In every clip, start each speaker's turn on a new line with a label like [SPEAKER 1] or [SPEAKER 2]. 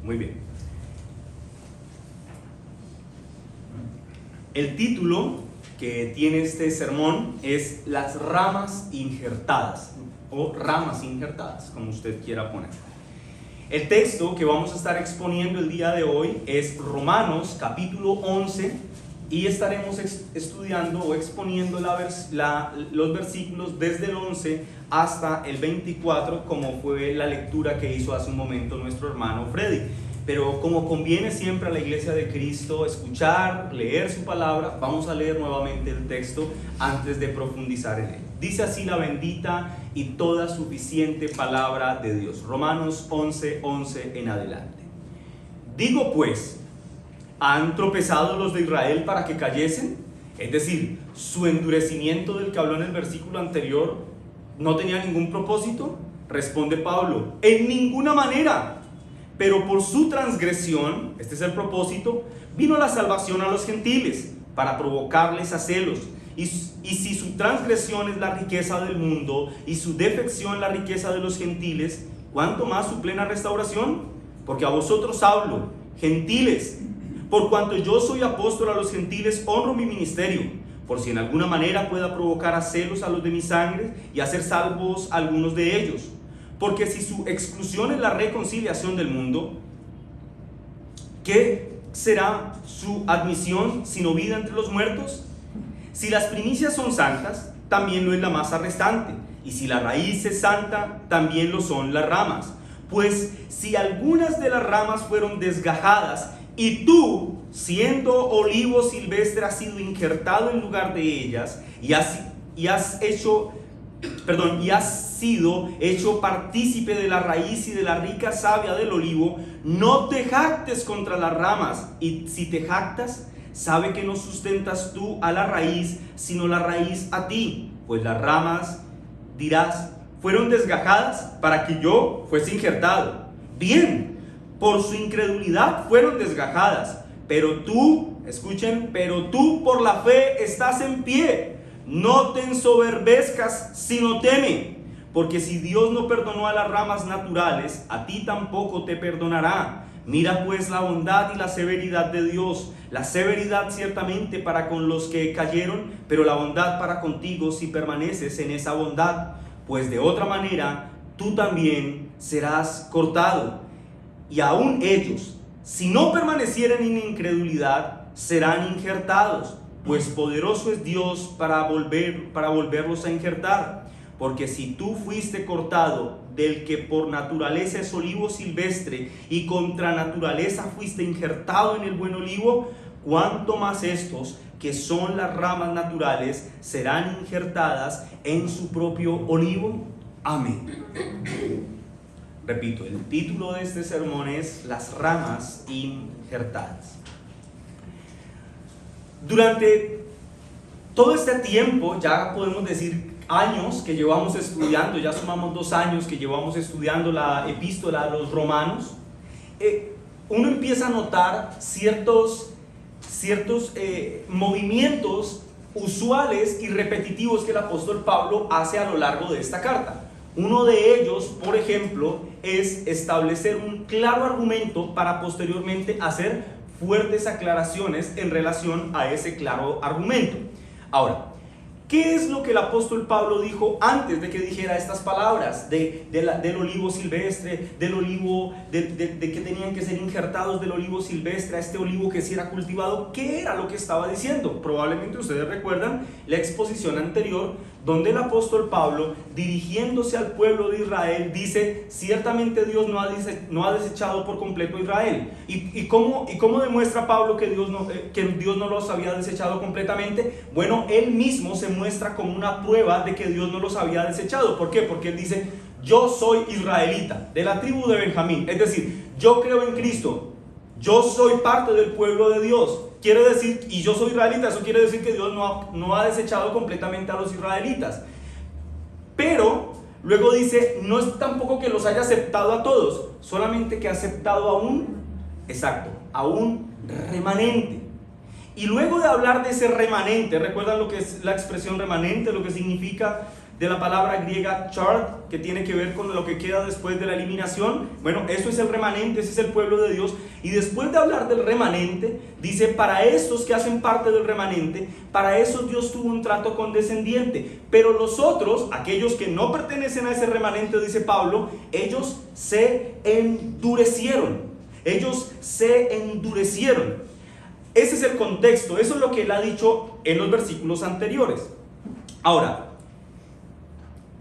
[SPEAKER 1] Muy bien. El título que tiene este sermón es Las ramas injertadas, o ramas injertadas, como usted quiera poner. El texto que vamos a estar exponiendo el día de hoy es Romanos capítulo 11, y estaremos estudiando o exponiendo los versículos desde el 11 hasta el 24, como fue la lectura que hizo hace un momento nuestro hermano Freddy. Pero como conviene siempre a la Iglesia de Cristo escuchar, leer su palabra, vamos a leer nuevamente el texto antes de profundizar en él. Dice así la bendita y toda suficiente palabra de Dios. Romanos 11:11 en adelante. Digo pues, ¿han tropezado los de Israel para que cayesen? Es decir, su endurecimiento del que habló en el versículo anterior no tenía ningún propósito. Responde Pablo, en ninguna manera. Pero por su transgresión, este es el propósito, vino la salvación a los gentiles para provocarles a celos. Y si su transgresión es la riqueza del mundo y su defección la riqueza de los gentiles, ¿cuánto más su plena restauración? Porque a vosotros hablo, gentiles, por cuanto yo soy apóstol a los gentiles, honro mi ministerio, por si en alguna manera pueda provocar a celos a los de mi sangre y hacer salvos a algunos de ellos. Porque si su exclusión es la reconciliación del mundo, ¿qué será su admisión sino vida entre los muertos? Si las primicias son santas, también lo es la masa restante. Y si la raíz es santa, también lo son las ramas. Pues si algunas de las ramas fueron desgajadas, y tú, siendo olivo silvestre, has sido injertado en lugar de ellas, y has sido hecho partícipe de la raíz y de la rica savia del olivo, no te jactes contra las ramas. Y si te jactas, sabe que no sustentas tú a la raíz, sino la raíz a ti. Pues las ramas, dirás, fueron desgajadas para que yo fuese injertado. Bien, por su incredulidad fueron desgajadas, pero tú, escuchen, pero tú por la fe estás en pie. No te ensoberbezcas, sino teme, porque si Dios no perdonó a las ramas naturales, a ti tampoco te perdonará. Mira pues la bondad y la severidad de Dios, la severidad ciertamente para con los que cayeron, pero la bondad para contigo si permaneces en esa bondad, pues de otra manera tú también serás cortado. Y aún ellos, si no permanecieren en incredulidad, serán injertados. Pues poderoso es Dios para volverlos a injertar. Porque si tú fuiste cortado del que por naturaleza es olivo silvestre, y contra naturaleza fuiste injertado en el buen olivo, cuánto más estos, que son las ramas naturales, serán injertadas en su propio olivo. Amén. Repito, el título de este sermón es Las ramas injertadas. Durante todo este tiempo, ya podemos decir años que llevamos estudiando, ya sumamos 2 años que llevamos estudiando la epístola a los romanos, uno empieza a notar ciertos movimientos usuales y repetitivos que el apóstol Pablo hace a lo largo de esta carta. Uno de ellos, por ejemplo, es establecer un claro argumento para posteriormente hacer fuertes aclaraciones en relación a ese claro argumento. Ahora, ¿qué es lo que el apóstol Pablo dijo antes de que dijera estas palabras del olivo silvestre, del olivo, de que tenían que ser injertados del olivo silvestre a este olivo que sí era cultivado? ¿Qué era lo que estaba diciendo? Probablemente ustedes recuerdan la exposición anterior, donde el apóstol Pablo, dirigiéndose al pueblo de Israel, dice: ciertamente Dios no ha desechado por completo a Israel. ¿Y cómo demuestra Pablo que Dios no los había desechado completamente? Bueno, él mismo se muestra como una prueba de que Dios no los había desechado. ¿Por qué? Porque él dice: yo soy israelita, de la tribu de Benjamín, es decir, yo creo en Cristo, yo soy parte del pueblo de Dios. Quiere decir, y yo soy israelita, eso quiere decir que Dios no ha desechado completamente a los israelitas. Pero luego dice, no es tampoco que los haya aceptado a todos, solamente que ha aceptado a un remanente. Y luego de hablar de ese remanente, ¿recuerdan lo que es la expresión remanente? Lo que significa de la palabra griega chart, que tiene que ver con lo que queda después de la eliminación. Bueno, eso es el remanente, ese es el pueblo de Dios. Y después de hablar del remanente, dice, para estos que hacen parte del remanente, para esos Dios tuvo un trato condescendiente. Pero los otros, aquellos que no pertenecen a ese remanente, dice Pablo, ellos se endurecieron. Ellos se endurecieron. Ese es el contexto, eso es lo que él ha dicho en los versículos anteriores. Ahora,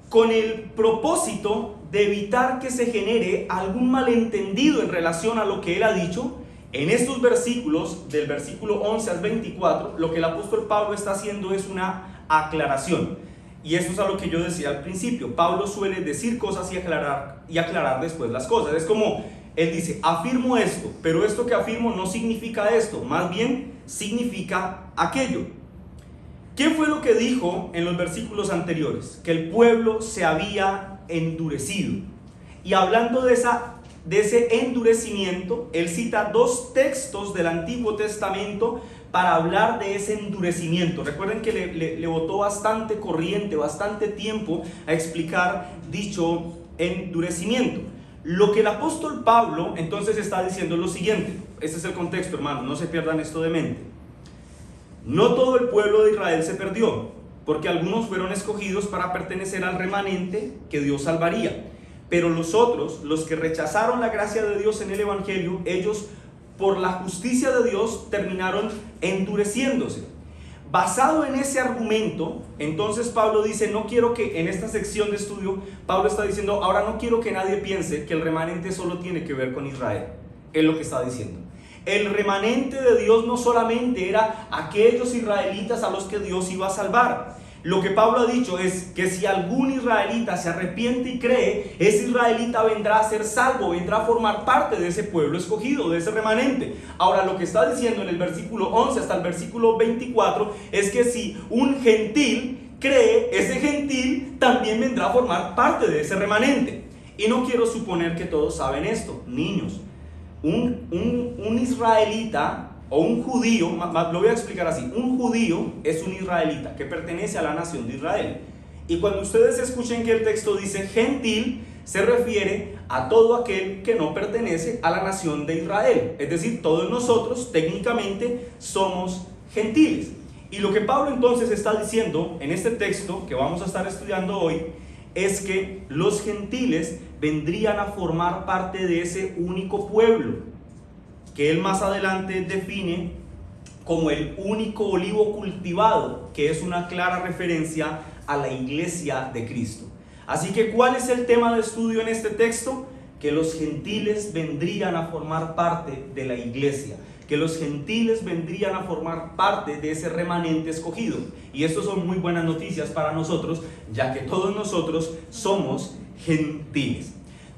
[SPEAKER 1] con el propósito de evitar que se genere algún malentendido en relación a lo que él ha dicho, en estos versículos, del versículo 11 al 24, lo que el apóstol Pablo está haciendo es una aclaración. Y eso es a lo que yo decía al principio. Pablo suele decir cosas y aclarar después las cosas. Es como él dice, afirmo esto, pero esto que afirmo no significa esto, más bien significa aquello. ¿Qué fue lo que dijo en los versículos anteriores? Que el pueblo se había endurecido. Y hablando de ese endurecimiento, él cita dos textos del Antiguo Testamento para hablar de ese endurecimiento. Recuerden que le botó bastante corriente, bastante tiempo a explicar dicho endurecimiento. Lo que el apóstol Pablo entonces está diciendo es lo siguiente. Este es el contexto, hermanos, no se pierdan esto de mente. No todo el pueblo de Israel se perdió, porque algunos fueron escogidos para pertenecer al remanente que Dios salvaría. Pero los otros, los que rechazaron la gracia de Dios en el Evangelio, ellos por la justicia de Dios terminaron endureciéndose. Basado en ese argumento, entonces Pablo dice, no quiero que en esta sección de estudio, Pablo está diciendo, ahora no quiero que nadie piense que el remanente solo tiene que ver con Israel. Es lo que está diciendo. El remanente de Dios no solamente era aquellos israelitas a los que Dios iba a salvar. Lo que Pablo ha dicho es que si algún israelita se arrepiente y cree, ese israelita vendrá a ser salvo, vendrá a formar parte de ese pueblo escogido, de ese remanente. Ahora, lo que está diciendo en el versículo 11 hasta el versículo 24 es que si un gentil cree, ese gentil también vendrá a formar parte de ese remanente. Y no quiero suponer que todos saben esto, niños. Un israelita o un judío, lo voy a explicar así, un judío es un israelita que pertenece a la nación de Israel. Y cuando ustedes escuchen que el texto dice gentil, se refiere a todo aquel que no pertenece a la nación de Israel. Es decir, todos nosotros técnicamente somos gentiles. Y lo que Pablo entonces está diciendo en este texto que vamos a estar estudiando hoy es que los gentiles vendrían a formar parte de ese único pueblo que él más adelante define como el único olivo cultivado, que es una clara referencia a la iglesia de Cristo. Así que, ¿cuál es el tema de estudio en este texto? Que los gentiles vendrían a formar parte de la iglesia, que los gentiles vendrían a formar parte de ese remanente escogido. Y esto son muy buenas noticias para nosotros, ya que todos nosotros somos gentiles.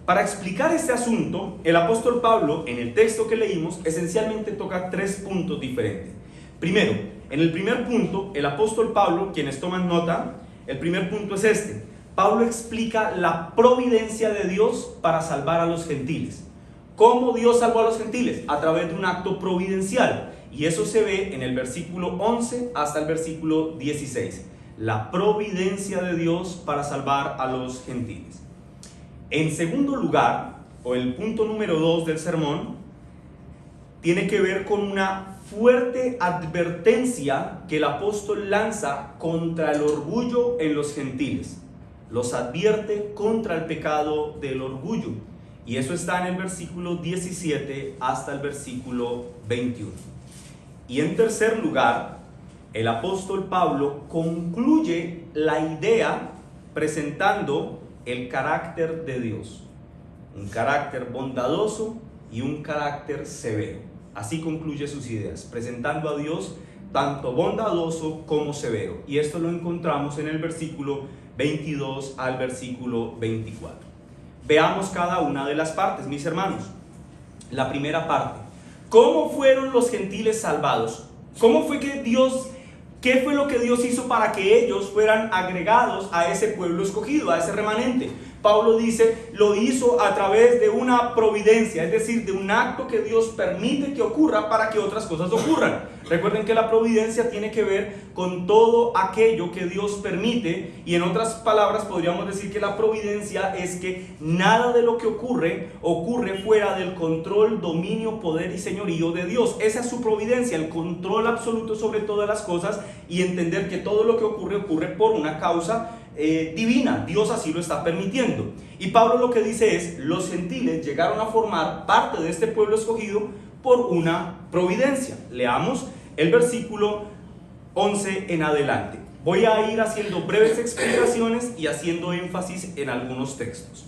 [SPEAKER 1] Para explicar este asunto, el apóstol Pablo, en el texto que leímos, esencialmente toca tres puntos diferentes. Primero, en el primer punto, el apóstol Pablo, quienes toman nota, el primer punto es este. Pablo explica la providencia de Dios para salvar a los gentiles. ¿Cómo Dios salvó a los gentiles? A través de un acto providencial. Y eso se ve en el versículo 11 hasta el versículo 16. La providencia de Dios para salvar a los gentiles. En segundo lugar, o el punto número 2 del sermón, tiene que ver con una fuerte advertencia que el apóstol lanza contra el orgullo en los gentiles. Los advierte contra el pecado del orgullo. Y eso está en el versículo 17 hasta el versículo 21. Y en tercer lugar, el apóstol Pablo concluye la idea presentando el carácter de Dios, un carácter bondadoso y un carácter severo. Así concluye sus ideas, presentando a Dios tanto bondadoso como severo. Y esto lo encontramos en el versículo 22 al versículo 24. Veamos cada una de las partes, mis hermanos. La primera parte: ¿cómo fueron los gentiles salvados? ¿Cómo fue que ¿Qué fue lo que Dios hizo para que ellos fueran agregados a ese pueblo escogido, a ese remanente? Pablo dice, lo hizo a través de una providencia, es decir, de un acto que Dios permite que ocurra para que otras cosas ocurran. Recuerden que la providencia tiene que ver con todo aquello que Dios permite, y en otras palabras podríamos decir que la providencia es que nada de lo que ocurre fuera del control, dominio, poder y señorío de Dios. Esa es su providencia, el control absoluto sobre todas las cosas, y entender que todo lo que ocurre por una causa divina. Dios así lo está permitiendo. Y Pablo lo que dice es, los gentiles llegaron a formar parte de este pueblo escogido por una providencia. Leamos el versículo 11 en adelante. Voy a ir haciendo breves explicaciones y haciendo énfasis en algunos textos.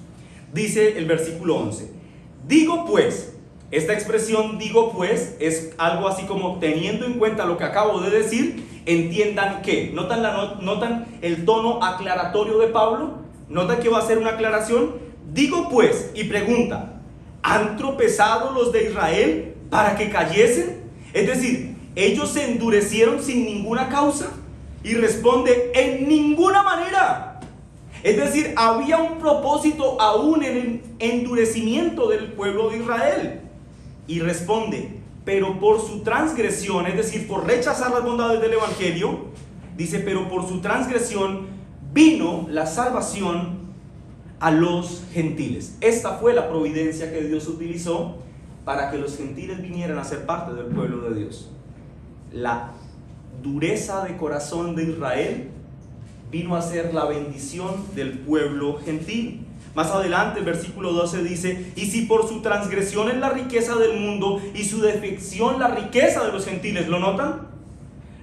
[SPEAKER 1] Dice el versículo 11, digo pues, esta expresión digo pues es algo así como teniendo en cuenta lo que acabo de decir, entiendan que, ¿notan el tono aclaratorio de Pablo? ¿Notan que va a ser una aclaración? Digo pues, y pregunta, ¿han tropezado los de Israel para que cayesen? Es decir, ellos se endurecieron sin ninguna causa. Y responde, en ninguna manera. Es decir, había un propósito aún en el endurecimiento del pueblo de Israel. Y responde, pero por su transgresión, es decir, por rechazar las bondades del evangelio, dice, pero por su transgresión vino la salvación a los gentiles. Esta fue la providencia que Dios utilizó para que los gentiles vinieran a ser parte del pueblo de Dios. La dureza de corazón de Israel vino a ser la bendición del pueblo gentil. Más adelante el versículo 12 dice, y si por su transgresión es la riqueza del mundo y su defección la riqueza de los gentiles, ¿lo notan?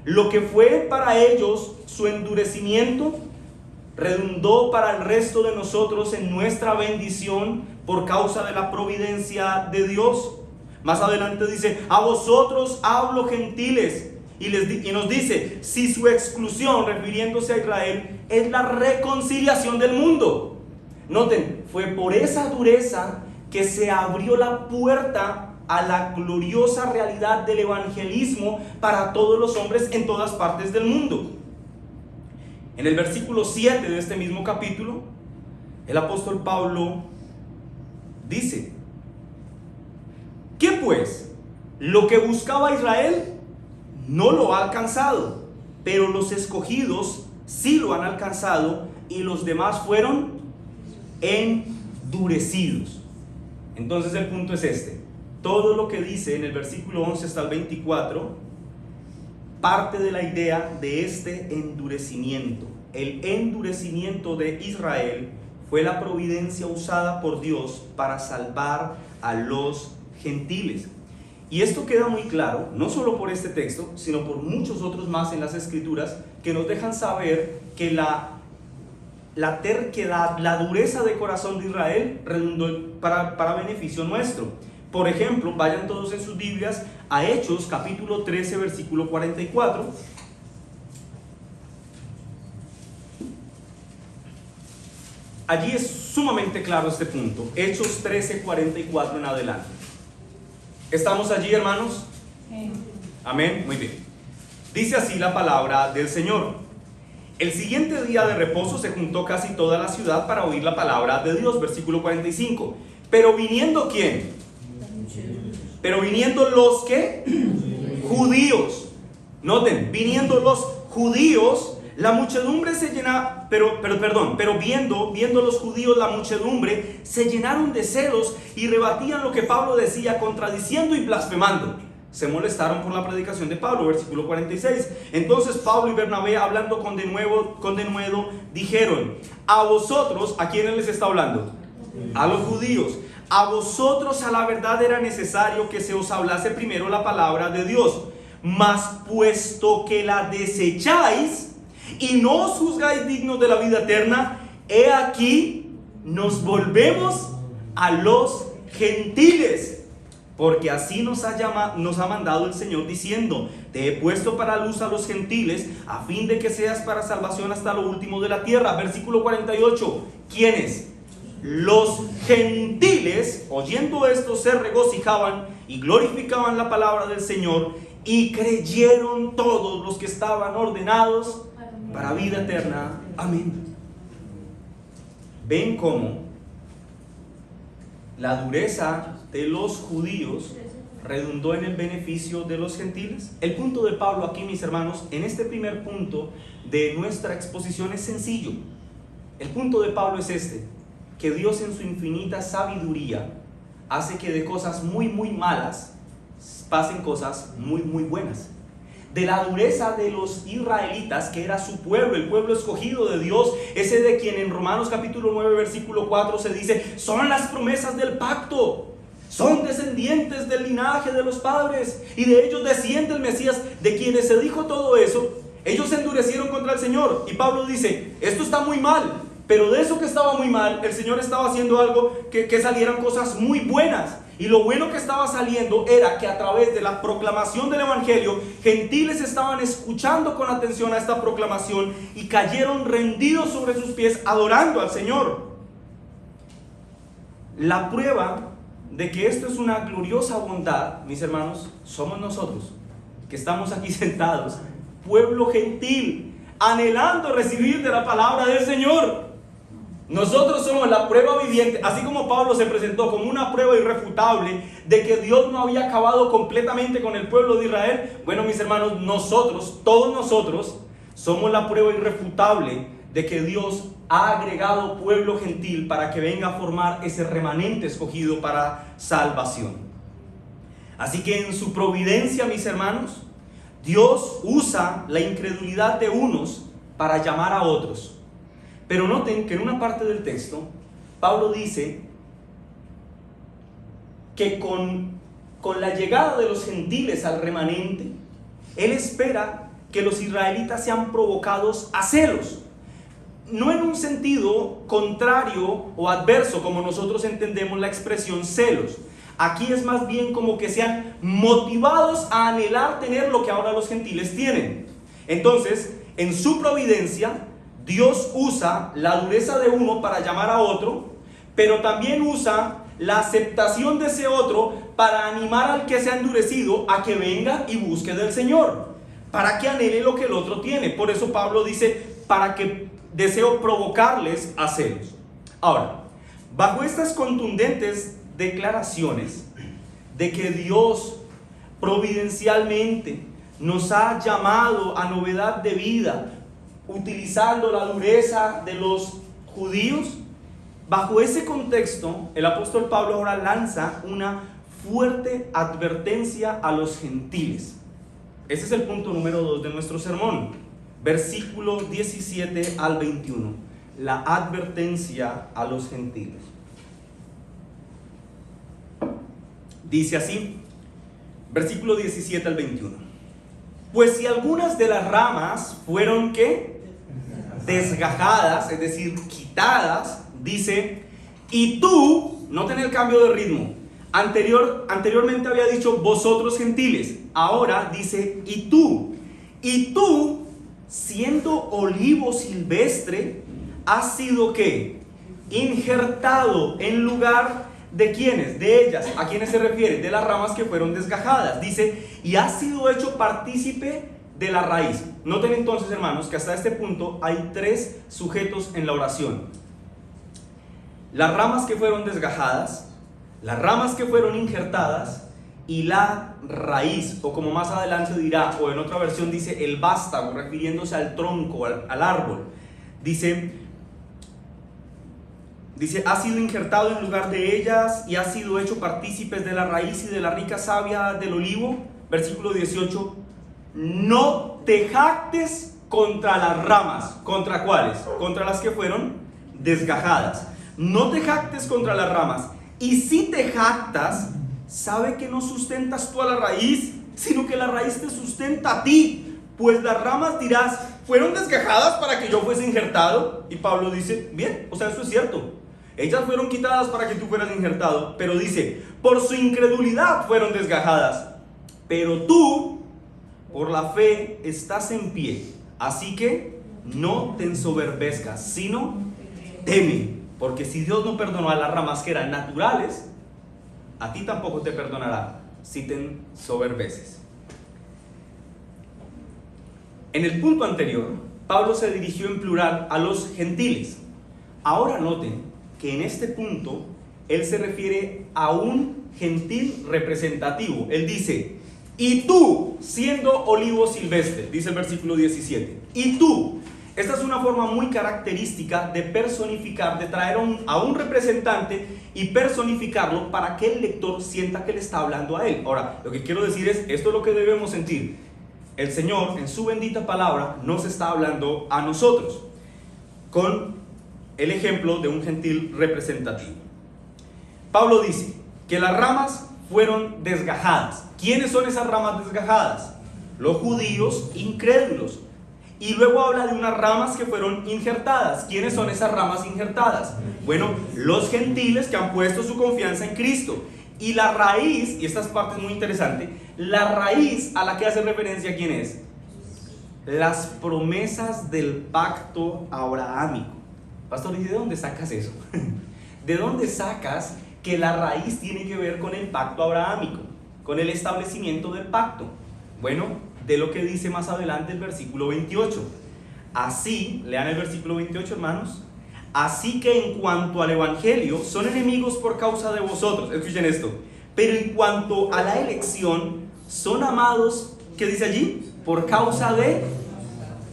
[SPEAKER 1] Lo que fue para ellos su endurecimiento redundó para el resto de nosotros en nuestra bendición por causa de la providencia de Dios. Más adelante dice, a vosotros hablo gentiles, y nos dice, si su exclusión, refiriéndose a Israel, es la reconciliación del mundo. Noten, fue por esa dureza que se abrió la puerta a la gloriosa realidad del evangelismo para todos los hombres en todas partes del mundo. En el versículo 7 de este mismo capítulo, el apóstol Pablo dice, ¿qué pues? Lo que buscaba Israel no lo ha alcanzado, pero los escogidos sí lo han alcanzado, y los demás fueron endurecidos. Entonces el punto es este: todo lo que dice en el versículo 11 hasta el 24 parte de la idea de este endurecimiento. El endurecimiento de Israel fue la providencia usada por Dios para salvar a los gentiles. Y esto queda muy claro, no solo por este texto, sino por muchos otros más en las Escrituras, que nos dejan saber que la terquedad, la dureza de corazón de Israel redundó para beneficio nuestro. Por ejemplo, vayan todos en sus Biblias a Hechos capítulo 13 versículo 44. Allí es sumamente claro este punto. Hechos 13, 44 en adelante. ¿Estamos allí, hermanos? Amén. Muy bien. Dice así la palabra del Señor. El siguiente día de reposo se juntó casi toda la ciudad para oír la palabra de Dios. Versículo 45. Pero viniendo ¿quién? Pero viniendo los ¿qué? Judíos. Noten, viniendo los judíos, la muchedumbre se llena, pero viendo los judíos la muchedumbre, se llenaron de celos y rebatían lo que Pablo decía, contradiciendo y blasfemando. Se molestaron por la predicación de Pablo, versículo 46. Entonces Pablo y Bernabé, hablando con denuedo, dijeron, a vosotros, ¿a quiénes les está hablando? A los judíos. A vosotros a la verdad era necesario que se os hablase primero la palabra de Dios, mas puesto que la desecháis y no os juzgáis dignos de la vida eterna, he aquí nos volvemos a los gentiles, porque así nos ha mandado el Señor diciendo, te he puesto para luz a los gentiles, a fin de que seas para salvación hasta lo último de la tierra. Versículo 48, ¿quiénes? Los gentiles, oyendo esto, se regocijaban y glorificaban la palabra del Señor, y creyeron todos los que estaban ordenados para vida eterna. Amén. ven cómo la dureza de los judíos redundó en el beneficio de los gentiles. El punto de Pablo aquí, mis hermanos, en este primer punto de nuestra exposición es sencillo. El punto de Pablo es este: que Dios en su infinita sabiduría hace que de cosas muy malas pasen cosas muy buenas. De la dureza de los israelitas, que era su pueblo, el pueblo escogido de Dios, ese de quien en Romanos capítulo 9 versículo 4 se dice: son las promesas del pacto, son descendientes del linaje de los padres, y de ellos desciende el Mesías. De quienes se dijo todo eso, ellos se endurecieron contra el Señor. Y Pablo dice: esto está muy mal, pero de eso que estaba muy mal, el Señor estaba haciendo algo que salieran cosas muy buenas. Y lo bueno que estaba saliendo era que a través de la proclamación del Evangelio, gentiles estaban escuchando con atención a esta proclamación y cayeron rendidos sobre sus pies adorando al Señor. La prueba de que esto es una gloriosa bondad, mis hermanos, somos nosotros, que estamos aquí sentados, pueblo gentil, anhelando recibir de la palabra del Señor. Nosotros somos la prueba viviente, así como Pablo se presentó como una prueba irrefutable de que Dios no había acabado completamente con el pueblo de Israel. Bueno, mis hermanos, nosotros, todos nosotros, somos la prueba irrefutable de que Dios ha agregado pueblo gentil para que venga a formar ese remanente escogido para salvación. Así que en su providencia, mis hermanos, Dios usa la incredulidad de unos para llamar a otros. Pero noten que en una parte del texto, Pablo dice que con la llegada de los gentiles al remanente, él espera que los israelitas sean provocados a celos. No en un sentido contrario o adverso, como nosotros entendemos la expresión celos. Aquí es más bien como que sean motivados a anhelar tener lo que ahora los gentiles tienen. Entonces, en su providencia, Dios usa la dureza de uno para llamar a otro, pero también usa la aceptación de ese otro para animar al que se ha endurecido a que venga y busque del Señor, para que anhele lo que el otro tiene. Por eso Pablo dice: para que deseo provocarles a celos. Ahora, bajo estas contundentes declaraciones de que Dios providencialmente nos ha llamado a novedad de vida, utilizando la dureza de los judíos, bajo ese contexto, el apóstol Pablo ahora lanza una fuerte advertencia a los gentiles. Ese es el punto número 2 de nuestro sermón, versículo 17 al 21, la advertencia a los gentiles. Dice así, versículo 17 al 21: pues si algunas de las ramas fueron, ¿qué? Desgajadas, es decir, quitadas, dice, y tú, noten el cambio de ritmo, anteriormente había dicho vosotros gentiles, ahora dice y tú, siendo olivo silvestre, has sido, ¿qué? Injertado en lugar de ¿quiénes? De ellas. ¿A quiénes se refiere? De las ramas que fueron desgajadas. Dice, y has sido hecho partícipe de la raíz. Noten entonces, hermanos, que hasta este punto hay 3 sujetos en la oración: las ramas que fueron desgajadas, las ramas que fueron injertadas y la raíz, o como más adelante dirá, o en otra versión dice el vástago, refiriéndose al tronco, al árbol. Dice, ha sido injertado en lugar de ellas y ha sido hecho partícipes de la raíz y de la rica savia del olivo. Versículo 18: no te jactes contra las ramas. ¿Contra cuáles? Contra las que fueron desgajadas. No te jactes contra las ramas. Y si te jactas, sabe que no sustentas tú a la raíz, sino que la raíz te sustenta a ti. Pues las ramas dirás, ¿fueron desgajadas para que yo fuese injertado? Y Pablo dice, bien, o sea, eso es cierto. Ellas fueron quitadas para que tú fueras injertado. Pero dice, por su incredulidad fueron desgajadas. Pero tú, por la fe, estás en pie. Así que no te ensoberbezcas, sino teme. Porque si Dios no perdonó a las ramas que eran naturales, a ti tampoco te perdonará si te ensoberbeces. En el punto anterior, Pablo se dirigió en plural a los gentiles. Ahora noten que en este punto él se refiere a un gentil representativo. Él dice, y tú, siendo olivo silvestre, dice el versículo 17, y tú. Esta es una forma muy característica de personificar, de traer a un representante y personificarlo para que el lector sienta que le está hablando a él. Ahora, lo que quiero decir es, esto es lo que debemos sentir. El Señor, en su bendita palabra, nos está hablando a nosotros, con el ejemplo de un gentil representativo. Pablo dice que las ramas fueron desgajadas. ¿Quiénes son esas ramas desgajadas? Los judíos incrédulos. Y luego habla de unas ramas que fueron injertadas. ¿Quiénes son esas ramas injertadas? Bueno, los gentiles que han puesto su confianza en Cristo. Y la raíz, y esta parte es muy interesante, la raíz a la que hace referencia, ¿quién es? Las promesas del pacto abrahámico. Pastor, ¿y de dónde sacas eso? ¿De dónde sacas que la raíz tiene que ver con el pacto abrahámico, con el establecimiento del pacto? Bueno, de lo que dice más adelante el versículo 28. Así, lean el versículo 28, hermanos. Así que en cuanto al evangelio, son enemigos por causa de vosotros. Escuchen esto. Pero en cuanto a la elección, son amados, ¿qué dice allí? Por causa de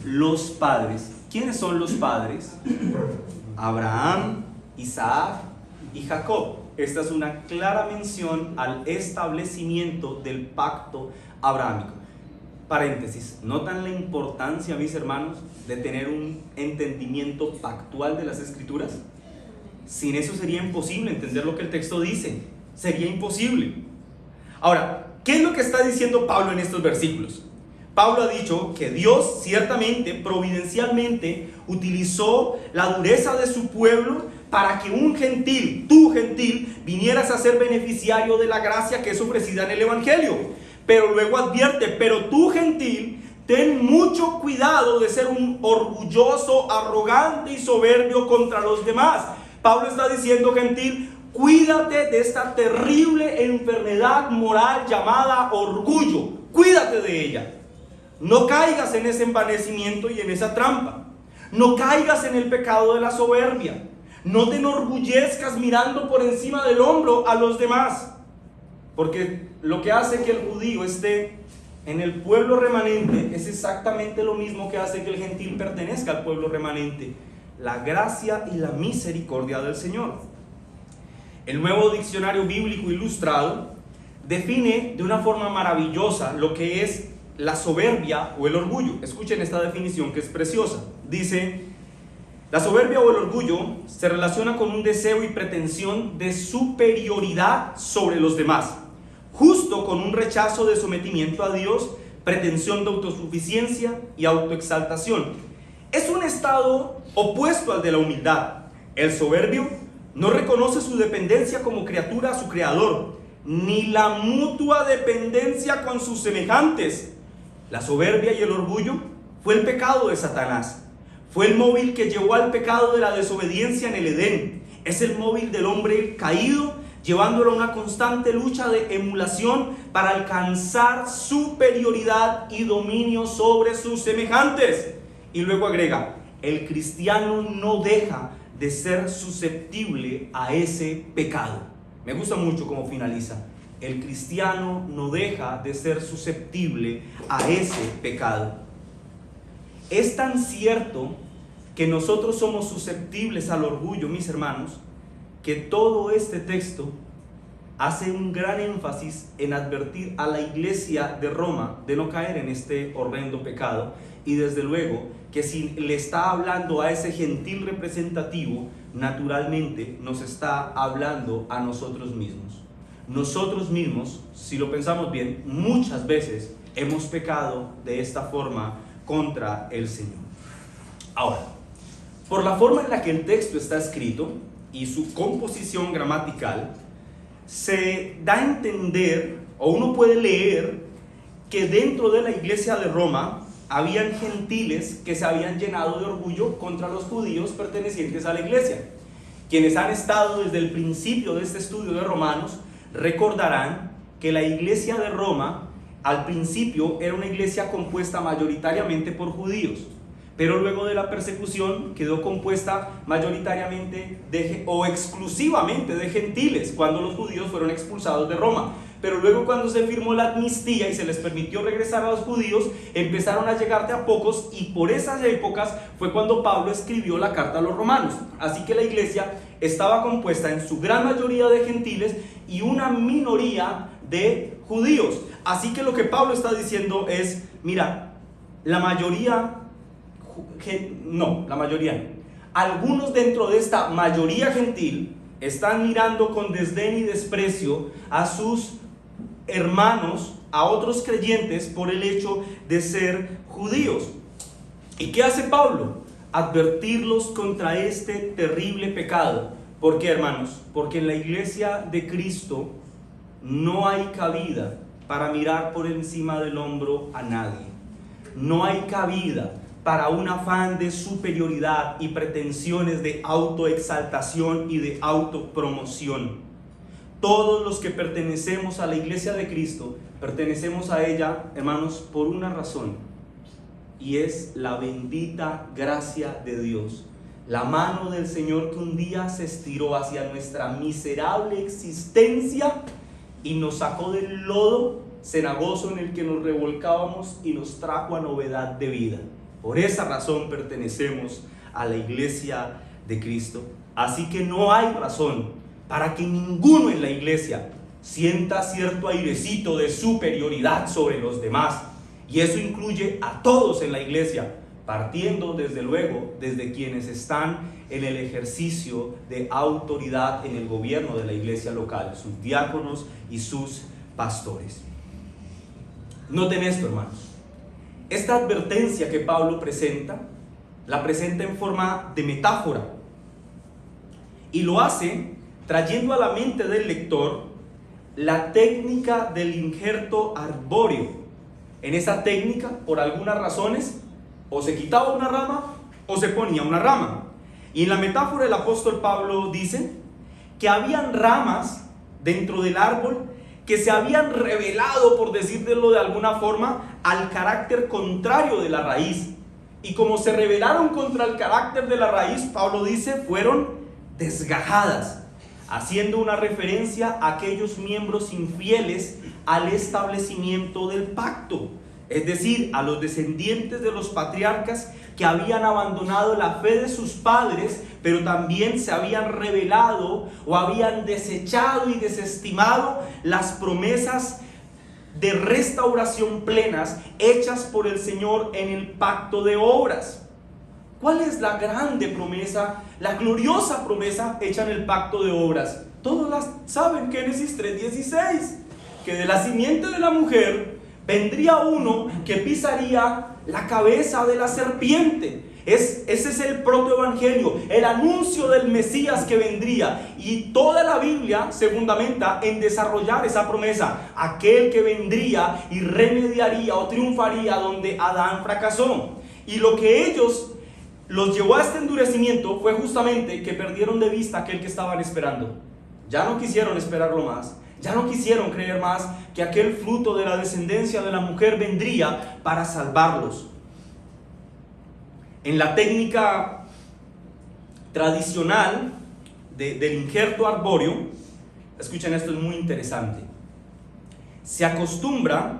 [SPEAKER 1] los padres. ¿Quiénes son los padres? Abraham, Isaac y Jacob. Esta es una clara mención al establecimiento del pacto abrahámico. Paréntesis, ¿notan la importancia, mis hermanos, de tener un entendimiento pactual de las Escrituras? Sin eso sería imposible entender lo que el texto dice. Sería imposible. Ahora, ¿qué es lo que está diciendo Pablo en estos versículos? Pablo ha dicho que Dios ciertamente, providencialmente, utilizó la dureza de su pueblo para que un gentil, tú gentil, vinieras a ser beneficiario de la gracia que es ofrecida en el Evangelio. Pero luego advierte, pero tú gentil, ten mucho cuidado de ser un orgulloso, arrogante y soberbio contra los demás. Pablo está diciendo, gentil, cuídate de esta terrible enfermedad moral llamada orgullo. Cuídate de ella. No caigas en ese envanecimiento y en esa trampa. No caigas en el pecado de la soberbia. No te enorgullezcas mirando por encima del hombro a los demás. Porque lo que hace que el judío esté en el pueblo remanente es exactamente lo mismo que hace que el gentil pertenezca al pueblo remanente: la gracia y la misericordia del Señor. El Nuevo Diccionario Bíblico Ilustrado define de una forma maravillosa lo que es la soberbia o el orgullo. Escuchen esta definición que es preciosa. Dice: la soberbia o el orgullo se relaciona con un deseo y pretensión de superioridad sobre los demás, justo con un rechazo de sometimiento a Dios, pretensión de autosuficiencia y autoexaltación. Es un estado opuesto al de la humildad. El soberbio no reconoce su dependencia como criatura a su creador, ni la mutua dependencia con sus semejantes. La soberbia y el orgullo fue el pecado de Satanás. Fue el móvil que llevó al pecado de la desobediencia en el Edén. Es el móvil del hombre caído, llevándolo a una constante lucha de emulación para alcanzar superioridad y dominio sobre sus semejantes. Y luego agrega: el cristiano no deja de ser susceptible a ese pecado. Me gusta mucho cómo finaliza: el cristiano no deja de ser susceptible a ese pecado. Es tan cierto que nosotros somos susceptibles al orgullo, mis hermanos, que todo este texto hace un gran énfasis en advertir a la iglesia de Roma de no caer en este horrendo pecado. Y desde luego que si le está hablando a ese gentil representativo, naturalmente nos está hablando a nosotros mismos. Nosotros mismos, si lo pensamos bien, muchas veces hemos pecado de esta forma contra el Señor. Ahora, por la forma en la que el texto está escrito y su composición gramatical, se da a entender, o uno puede leer, que dentro de la iglesia de Roma habían gentiles que se habían llenado de orgullo contra los judíos pertenecientes a la iglesia. Quienes han estado desde el principio de este estudio de Romanos recordarán que la iglesia de Roma al principio era una iglesia compuesta mayoritariamente por judíos, pero luego de la persecución quedó compuesta mayoritariamente o exclusivamente de gentiles, cuando los judíos fueron expulsados de Roma. Pero luego, cuando se firmó la amnistía y se les permitió regresar a los judíos, empezaron a llegar de a pocos, y por esas épocas fue cuando Pablo escribió la carta a los romanos. Así que la iglesia estaba compuesta en su gran mayoría de gentiles y una minoría de judíos. Así que lo que Pablo está diciendo es, mira, algunos dentro de esta mayoría gentil están mirando con desdén y desprecio a sus hermanos, a otros creyentes, por el hecho de ser judíos. ¿Y qué hace Pablo? Advertirlos contra este terrible pecado. ¿Por qué, hermanos? Porque en la iglesia de Cristo no hay cabida para mirar por encima del hombro a nadie. No hay cabida para un afán de superioridad y pretensiones de autoexaltación y de autopromoción. Todos los que pertenecemos a la iglesia de Cristo, pertenecemos a ella, hermanos, por una razón, y es la bendita gracia de Dios. La mano del Señor que un día se estiró hacia nuestra miserable existencia y nos sacó del lodo cenagoso en el que nos revolcábamos y nos trajo a novedad de vida. Por esa razón pertenecemos a la iglesia de Cristo. Así que no hay razón para que ninguno en la iglesia sienta cierto airecito de superioridad sobre los demás. Y eso incluye a todos en la iglesia, partiendo desde luego desde quienes están en el ejercicio de autoridad en el gobierno de la iglesia local, sus diáconos y sus pastores. Noten esto, hermanos. Esta advertencia que Pablo presenta, la presenta en forma de metáfora, y lo hace trayendo a la mente del lector la técnica del injerto arbóreo. En esa técnica, por algunas razones, o se quitaba una rama o se ponía una rama. Y en la metáfora el apóstol Pablo dice que habían ramas dentro del árbol que se habían revelado, por decirlo de alguna forma, al carácter contrario de la raíz. Y como se rebelaron contra el carácter de la raíz, Pablo dice, fueron desgajadas, haciendo una referencia a aquellos miembros infieles al establecimiento del pacto, es decir, a los descendientes de los patriarcas que habían abandonado la fe de sus padres, pero también se habían rebelado o habían desechado y desestimado las promesas de restauración plenas hechas por el Señor en el pacto de obras. ¿Cuál es la grande promesa, la gloriosa promesa hecha en el pacto de obras? Todos las saben, Génesis 3:16, que de la simiente de la mujer vendría uno que pisaría la cabeza de la serpiente. Ese es el protoevangelio, el anuncio del Mesías que vendría, y toda la Biblia se fundamenta en desarrollar esa promesa, aquel que vendría y remediaría o triunfaría donde Adán fracasó. Y lo que ellos los llevó a este endurecimiento fue justamente que perdieron de vista aquel que estaban esperando. Ya no quisieron esperarlo más, ya no quisieron creer más que aquel fruto de la descendencia de la mujer vendría para salvarlos. En la técnica tradicional del injerto arbóreo, escuchen, esto es muy interesante. Se acostumbra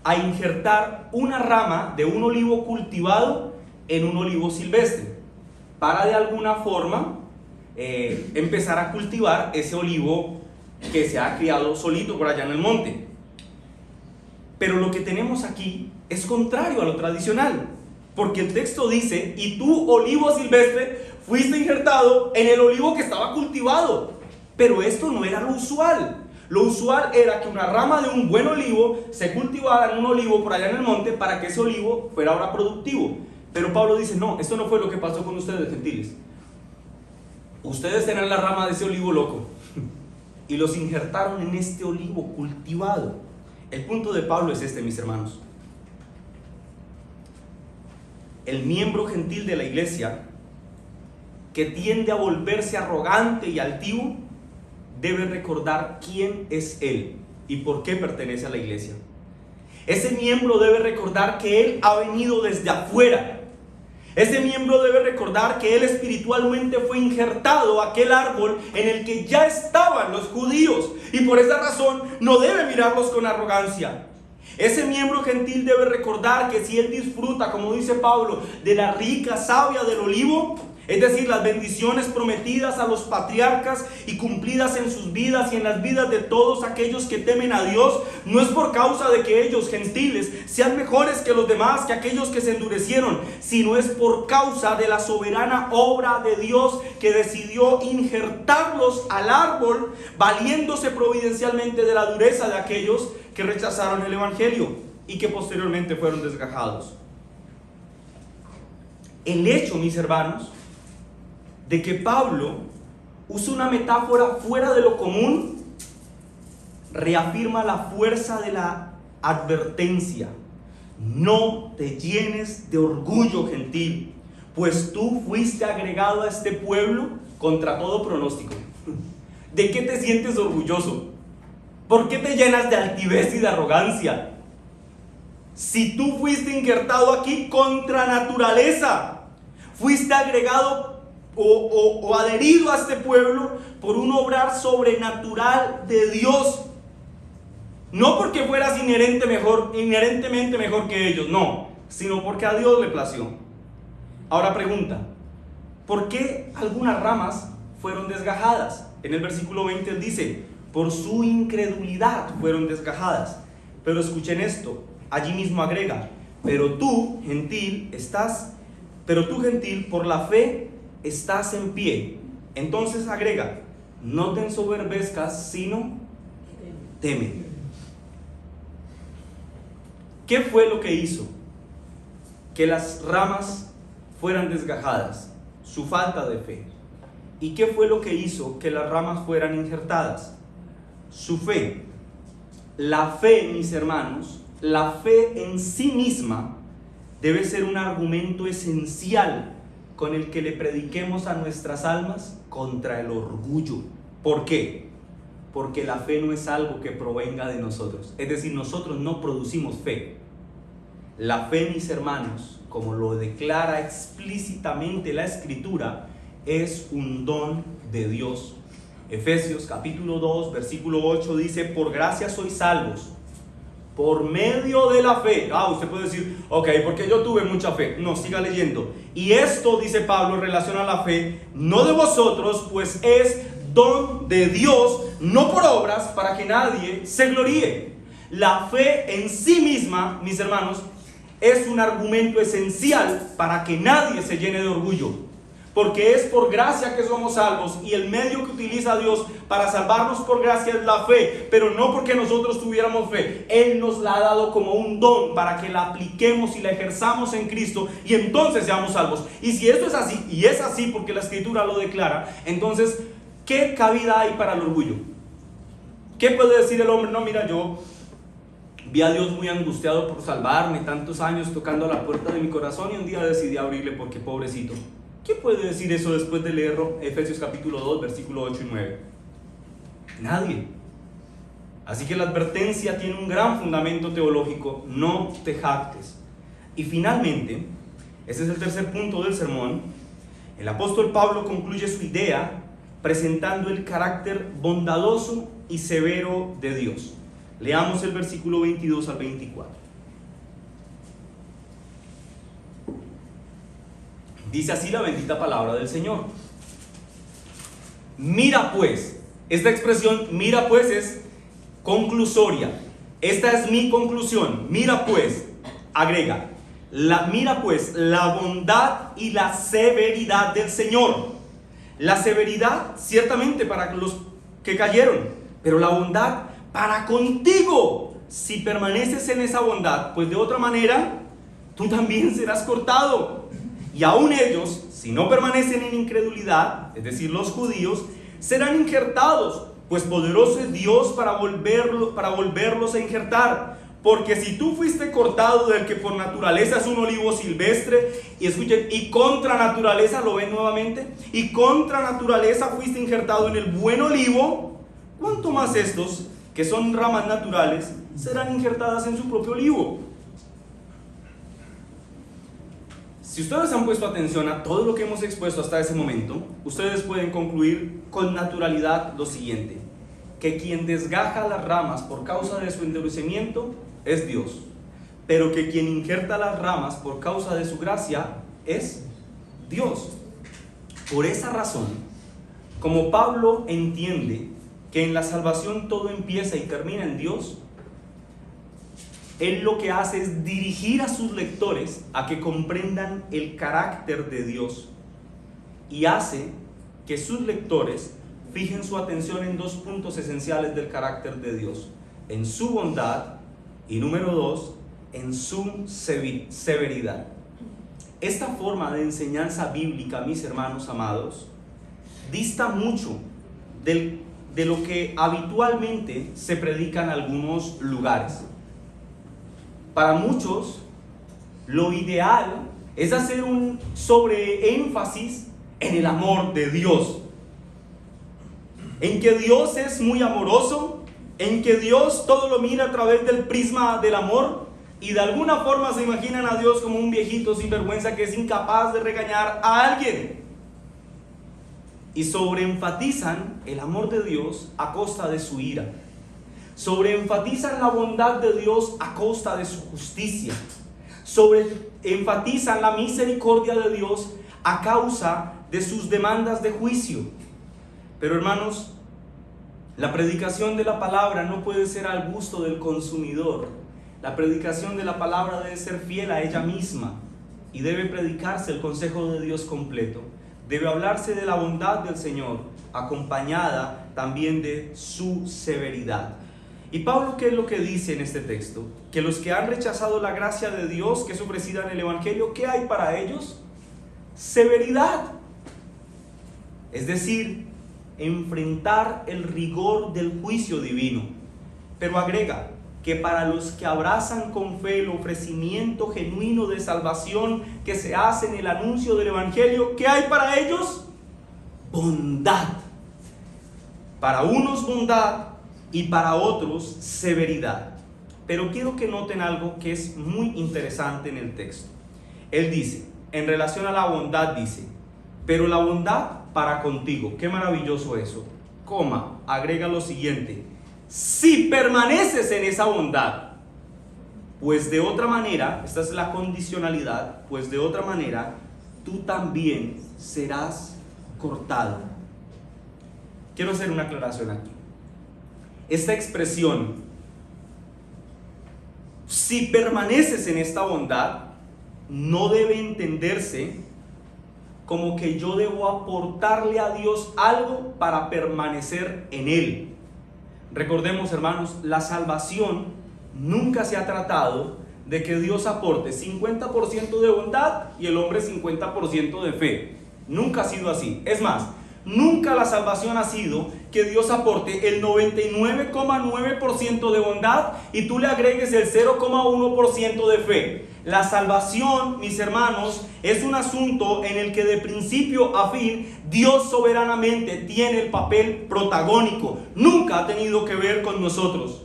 [SPEAKER 1] a injertar una rama de un olivo cultivado en un olivo silvestre, para de alguna forma empezar a cultivar ese olivo que se ha criado solito por allá en el monte. Pero lo que tenemos aquí es contrario a lo tradicional, porque el texto dice, y tú, olivo silvestre, fuiste injertado en el olivo que estaba cultivado. Pero esto no era lo usual. Lo usual era que una rama de un buen olivo se cultivara en un olivo por allá en el monte para que ese olivo fuera ahora productivo. Pero Pablo dice, no, esto no fue lo que pasó con ustedes, gentiles. Ustedes eran la rama de ese olivo loco y los injertaron en este olivo cultivado. El punto de Pablo es este, mis hermanos. El miembro gentil de la iglesia, que tiende a volverse arrogante y altivo, debe recordar quién es él y por qué pertenece a la iglesia. Ese miembro debe recordar que él ha venido desde afuera. Ese miembro debe recordar que él espiritualmente fue injertado a aquel árbol en el que ya estaban los judíos, y por esa razón no debe mirarlos con arrogancia. Ese miembro gentil debe recordar que si él disfruta, como dice Pablo, de la rica savia del olivo, es decir, las bendiciones prometidas a los patriarcas y cumplidas en sus vidas y en las vidas de todos aquellos que temen a Dios, no es por causa de que ellos, gentiles, sean mejores que los demás, que aquellos que se endurecieron, sino es por causa de la soberana obra de Dios que decidió injertarlos al árbol, valiéndose providencialmente de la dureza de aquellos que rechazaron el evangelio y que posteriormente fueron desgajados. El hecho, mis hermanos, de que Pablo usa una metáfora fuera de lo común, reafirma la fuerza de la advertencia. No te llenes de orgullo, gentil, pues tú fuiste agregado a este pueblo contra todo pronóstico. ¿De qué te sientes orgulloso? ¿Por qué te llenas de altivez y de arrogancia? Si tú fuiste injertado aquí contra naturaleza, fuiste agregado o adherido a este pueblo por un obrar sobrenatural de Dios. No porque fueras inherentemente mejor que ellos, no, sino porque a Dios le plació. Ahora pregunta, ¿por qué algunas ramas fueron desgajadas? En el versículo 20 él dice, por su incredulidad fueron desgajadas. Pero escuchen esto, allí mismo agrega, pero tú, gentil, por la fe estás en pie. Entonces agrega, no te ensoberbezcas, sino teme. ¿Qué fue lo que hizo que las ramas fueran desgajadas? Su falta de fe. ¿Y qué fue lo que hizo que las ramas fueran injertadas? Su fe. La fe, mis hermanos, la fe en sí misma debe ser un argumento esencial con el que le prediquemos a nuestras almas contra el orgullo. ¿Por qué? Porque la fe no es algo que provenga de nosotros. Es decir, nosotros no producimos fe. La fe, mis hermanos, como lo declara explícitamente la Escritura, es un don de Dios. Efesios capítulo 2, versículo 8 dice, por gracia sois salvos, por medio de la fe. Usted puede decir, ok, porque yo tuve mucha fe. No, siga leyendo. Y esto, dice Pablo, en relación a la fe, no de vosotros, pues es don de Dios, no por obras, para que nadie se gloríe. La fe en sí misma, mis hermanos, es un argumento esencial para que nadie se llene de orgullo. Porque es por gracia que somos salvos, y el medio que utiliza Dios para salvarnos por gracia es la fe, pero no porque nosotros tuviéramos fe. Él nos la ha dado como un don para que la apliquemos y la ejerzamos en Cristo, y entonces seamos salvos. Y si esto es así, y es así porque la Escritura lo declara, entonces, ¿qué cabida hay para el orgullo? ¿Qué puede decir el hombre? No, mira, yo vi a Dios muy angustiado por salvarme, tantos años tocando a la puerta de mi corazón, y un día decidí abrirle porque pobrecito. ¿Qué puede decir eso después de leer Efesios capítulo 2, versículo 8 y 9? Nadie. Así que la advertencia tiene un gran fundamento teológico: no te jactes. Y finalmente, ese es el tercer punto del sermón, el apóstol Pablo concluye su idea presentando el carácter bondadoso y severo de Dios. Leamos el versículo 22 al 24. Dice así la bendita palabra del Señor. Mira pues, esta expresión mira pues es conclusoria. Esta es mi conclusión. Mira pues, agrega, mira pues la bondad y la severidad del Señor. La severidad ciertamente para los que cayeron, pero la bondad para contigo, si permaneces en esa bondad, pues de otra manera tú también serás cortado. Y aún ellos, si no permanecen en incredulidad, es decir, los judíos, serán injertados, pues poderoso es Dios para volverlos a injertar. Porque si tú fuiste cortado del que por naturaleza es un olivo silvestre, y escuchen, y contra naturaleza, ¿lo ven nuevamente? Y contra naturaleza fuiste injertado en el buen olivo, ¿cuánto más estos, que son ramas naturales, serán injertadas en su propio olivo? Si ustedes han puesto atención a todo lo que hemos expuesto hasta ese momento, ustedes pueden concluir con naturalidad lo siguiente: que quien desgaja las ramas por causa de su endurecimiento es Dios, pero que quien injerta las ramas por causa de su gracia es Dios. Por esa razón, como Pablo entiende que en la salvación todo empieza y termina en Dios, él lo que hace es dirigir a sus lectores a que comprendan el carácter de Dios, y hace que sus lectores fijen su atención en dos puntos esenciales del carácter de Dios: en su bondad y, número dos, en su severidad. Esta forma de enseñanza bíblica, mis hermanos amados, dista mucho de lo que habitualmente se predica en algunos lugares. Para muchos, lo ideal es hacer un sobreénfasis en el amor de Dios, en que Dios es muy amoroso, en que Dios todo lo mira a través del prisma del amor, y de alguna forma se imaginan a Dios como un viejito sin vergüenza que es incapaz de regañar a alguien, y sobreenfatizan el amor de Dios a costa de su ira. Sobreenfatizan la bondad de Dios a costa de su justicia. Sobreenfatizan la misericordia de Dios a causa de sus demandas de juicio. Pero, hermanos, la predicación de la palabra no puede ser al gusto del consumidor. La predicación de la palabra debe ser fiel a ella misma, y debe predicarse el consejo de Dios completo. Debe hablarse de la bondad del Señor, acompañada también de su severidad. Y Pablo, ¿qué es lo que dice en este texto? Que los que han rechazado la gracia de Dios que es ofrecida en el Evangelio, ¿qué hay para ellos? Severidad. Es decir, enfrentar el rigor del juicio divino. Pero agrega que para los que abrazan con fe el ofrecimiento genuino de salvación que se hace en el anuncio del Evangelio, ¿qué hay para ellos? Bondad. Para unos bondad y para otros severidad. Pero quiero que noten algo que es muy interesante en el texto. Él dice, en relación a la bondad, dice: pero la bondad para contigo. Qué maravilloso eso. Coma, agrega lo siguiente: si permaneces en esa bondad, pues de otra manera, esta es la condicionalidad, pues de otra manera, tú también serás cortado. Quiero hacer una aclaración aquí. Esta expresión, si permaneces en esta bondad, no debe entenderse como que yo debo aportarle a Dios algo para permanecer en Él. Recordemos, hermanos, la salvación nunca se ha tratado de que Dios aporte 50% de bondad y el hombre 50% de fe. Nunca ha sido así. Es más, nunca la salvación ha sido que Dios aporte el 99,9% de bondad y tú le agregues el 0,1% de fe. La salvación, mis hermanos, es un asunto en el que de principio a fin Dios soberanamente tiene el papel protagónico. Nunca ha tenido que ver con nosotros.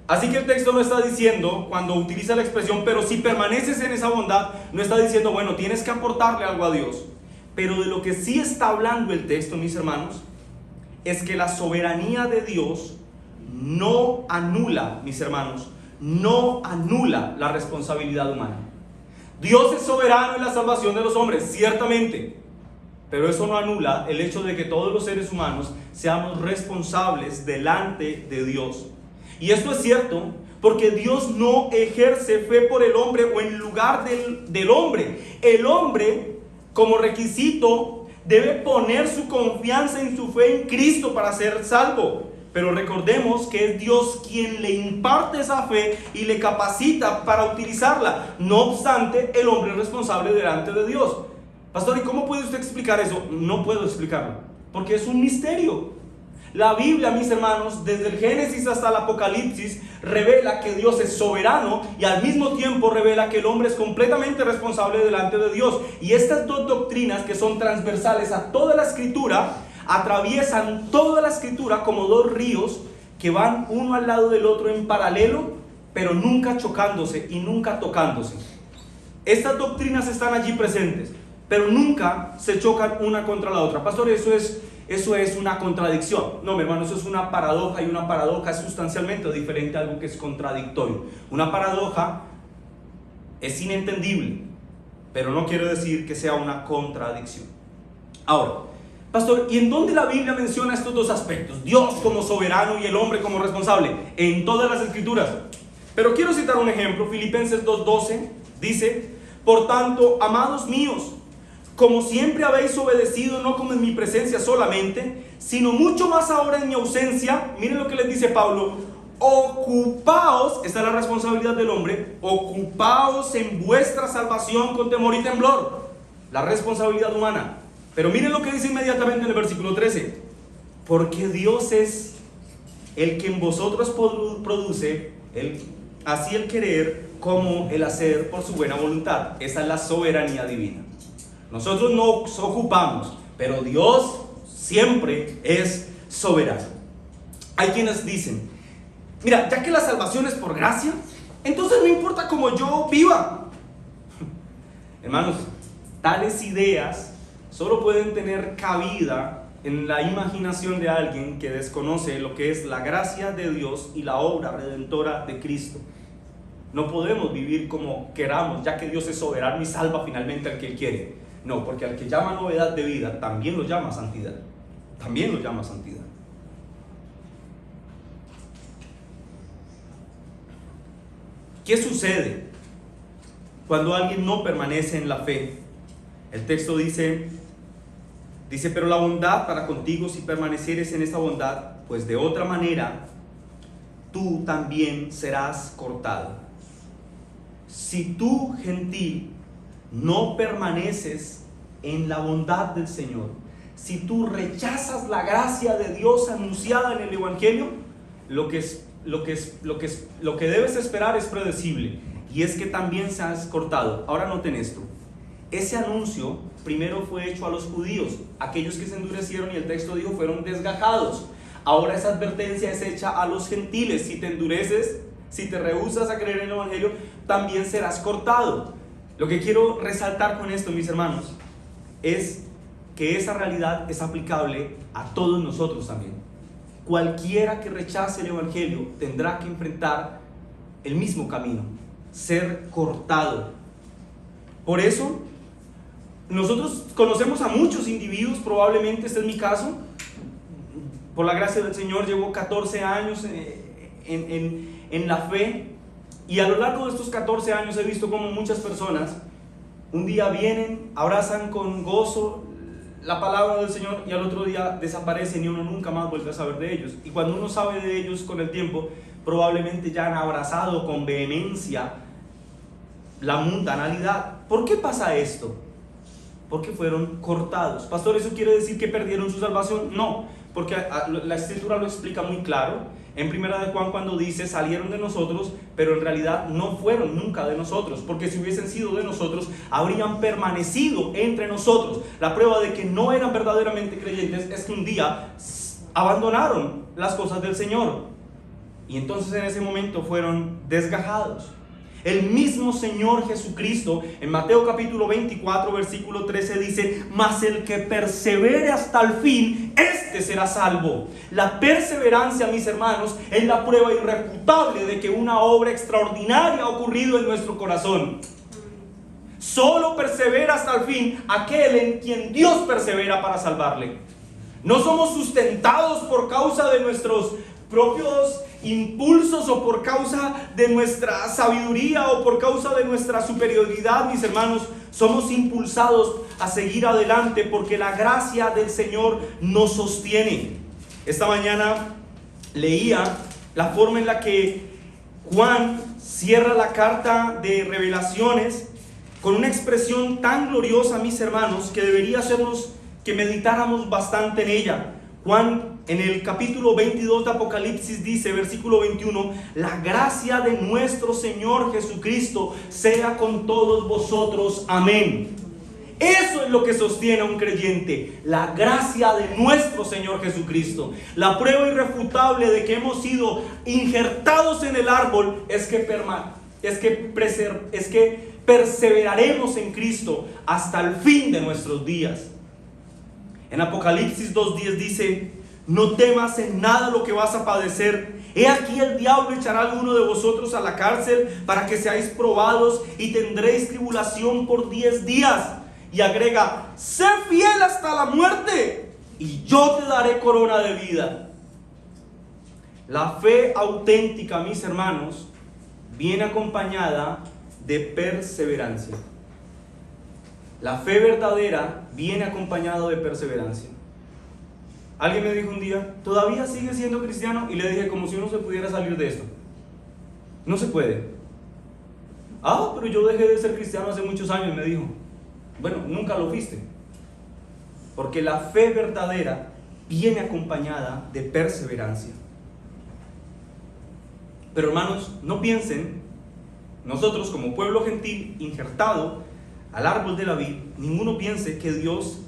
[SPEAKER 1] Así que el texto no está diciendo, cuando utiliza la expresión, pero si permaneces en esa bondad, no está diciendo, bueno, tienes que aportarle algo a Dios. Pero de lo que sí está hablando el texto, mis hermanos, es que la soberanía de Dios no anula, mis hermanos, no anula la responsabilidad humana. Dios es soberano en la salvación de los hombres, ciertamente, pero eso no anula el hecho de que todos los seres humanos seamos responsables delante de Dios. Y esto es cierto porque Dios no ejerce fe por el hombre o en lugar del hombre. El hombre, como requisito, debe poner su confianza en su fe en Cristo para ser salvo. Pero recordemos que es Dios quien le imparte esa fe y le capacita para utilizarla. No obstante, el hombre es responsable delante de Dios. Pastor, ¿y cómo puede usted explicar eso? No puedo explicarlo, porque es un misterio. La Biblia, mis hermanos, desde el Génesis hasta el Apocalipsis, revela que Dios es soberano y al mismo tiempo revela que el hombre es completamente responsable delante de Dios. Y estas dos doctrinas, que son transversales a toda la Escritura, atraviesan toda la Escritura como dos ríos que van uno al lado del otro en paralelo, pero nunca chocándose y nunca tocándose. Estas doctrinas están allí presentes, pero nunca se chocan una contra la otra. Pastor, eso es una contradicción. No, mi hermano, eso es una paradoja, y una paradoja es sustancialmente diferente a algo que es contradictorio. Una paradoja es inentendible, pero no quiere decir que sea una contradicción. Ahora, pastor, ¿y en dónde la Biblia menciona estos dos aspectos? Dios como soberano y el hombre como responsable. En todas las escrituras. Pero quiero citar un ejemplo. Filipenses 2:12 dice: por tanto, amados míos, como siempre habéis obedecido, no como en mi presencia solamente, sino mucho más ahora en mi ausencia. Miren lo que les dice Pablo: ocupaos, esta es la responsabilidad del hombre, ocupaos en vuestra salvación con temor y temblor. La responsabilidad humana. Pero miren lo que dice inmediatamente en el versículo 13: porque Dios es el que en vosotros produce así el querer como el hacer por su buena voluntad. Esa es la soberanía divina. Nosotros nos ocupamos, pero Dios siempre es soberano. Hay quienes dicen: mira, ya que la salvación es por gracia, entonces no importa cómo yo viva. Hermanos, tales ideas solo pueden tener cabida en la imaginación de alguien que desconoce lo que es la gracia de Dios y la obra redentora de Cristo. No podemos vivir como queramos, ya que Dios es soberano y salva finalmente al que Él quiere. No, porque al que llama novedad de vida, también lo llama santidad. También lo llama santidad. ¿Qué sucede cuando alguien no permanece en la fe? El texto dice, pero la bondad para contigo si permanecieres en esa bondad, pues de otra manera tú también serás cortado. Si tú, gentil, no permaneces en la bondad del Señor, si tú rechazas la gracia de Dios anunciada en el Evangelio, lo que debes esperar es predecible, y es que también seas cortado. Ahora noten esto: ese anuncio primero fue hecho a los judíos, aquellos que se endurecieron, y el texto dijo fueron desgajados. Ahora esa advertencia es hecha a los gentiles: si te endureces, si te rehusas a creer en el Evangelio, también serás cortado. Lo que quiero resaltar con esto, mis hermanos, es que esa realidad es aplicable a todos nosotros también. Cualquiera que rechace el Evangelio tendrá que enfrentar el mismo camino: ser cortado. Por eso, nosotros conocemos a muchos individuos, probablemente este es mi caso. Por la gracia del Señor llevo 14 años en la fe, y a lo largo de estos 14 años he visto cómo muchas personas un día vienen, abrazan con gozo la palabra del Señor, y al otro día desaparecen y uno nunca más vuelve a saber de ellos. Y cuando uno sabe de ellos con el tiempo, probablemente ya han abrazado con vehemencia la mundanalidad. ¿Por qué pasa esto? Porque fueron cortados. Pastor, ¿eso quiere decir que perdieron su salvación? No, porque la Escritura lo explica muy claro. En 1 de Juan, cuando dice salieron de nosotros, pero en realidad no fueron nunca de nosotros, porque si hubiesen sido de nosotros, habrían permanecido entre nosotros. La prueba de que no eran verdaderamente creyentes es que un día abandonaron las cosas del Señor, y entonces en ese momento fueron desgajados. El mismo Señor Jesucristo en Mateo capítulo 24 versículo 13 dice: mas el que persevere hasta el fin, este será salvo. La perseverancia, mis hermanos, es la prueba irrefutable de que una obra extraordinaria ha ocurrido en nuestro corazón. Solo persevera hasta el fin aquel en quien Dios persevera para salvarle. No somos sustentados por causa de nuestros propios impulsos, o por causa de nuestra sabiduría, o por causa de nuestra superioridad, mis hermanos. Somos impulsados a seguir adelante porque la gracia del Señor nos sostiene. Esta mañana leía la forma en la que Juan cierra la carta de Revelaciones con una expresión tan gloriosa, mis hermanos, que debería hacernos que meditáramos bastante en ella. Juan, en el capítulo 22 de Apocalipsis, dice, versículo 21: la gracia de nuestro Señor Jesucristo sea con todos vosotros. Amén. Eso es lo que sostiene a un creyente: la gracia de nuestro Señor Jesucristo. La prueba irrefutable de que hemos sido injertados en el árbol es que perseveraremos en Cristo hasta el fin de nuestros días. En Apocalipsis 2:10 dice: no temas en nada lo que vas a padecer. He aquí el diablo echará a alguno de vosotros a la cárcel para que seáis probados y tendréis tribulación por 10 días. Y agrega: sé fiel hasta la muerte y yo te daré corona de vida. La fe auténtica, mis hermanos, viene acompañada de perseverancia. La fe verdadera viene acompañada de perseverancia. Alguien me dijo un día: ¿todavía sigue siendo cristiano? Y le dije: como si uno se pudiera salir de esto. No se puede. Ah, pero yo dejé de ser cristiano hace muchos años, me dijo. Bueno, nunca lo fuiste. Porque la fe verdadera viene acompañada de perseverancia. Pero hermanos, no piensen, nosotros como pueblo gentil injertado al árbol de la vid, ninguno piense que Dios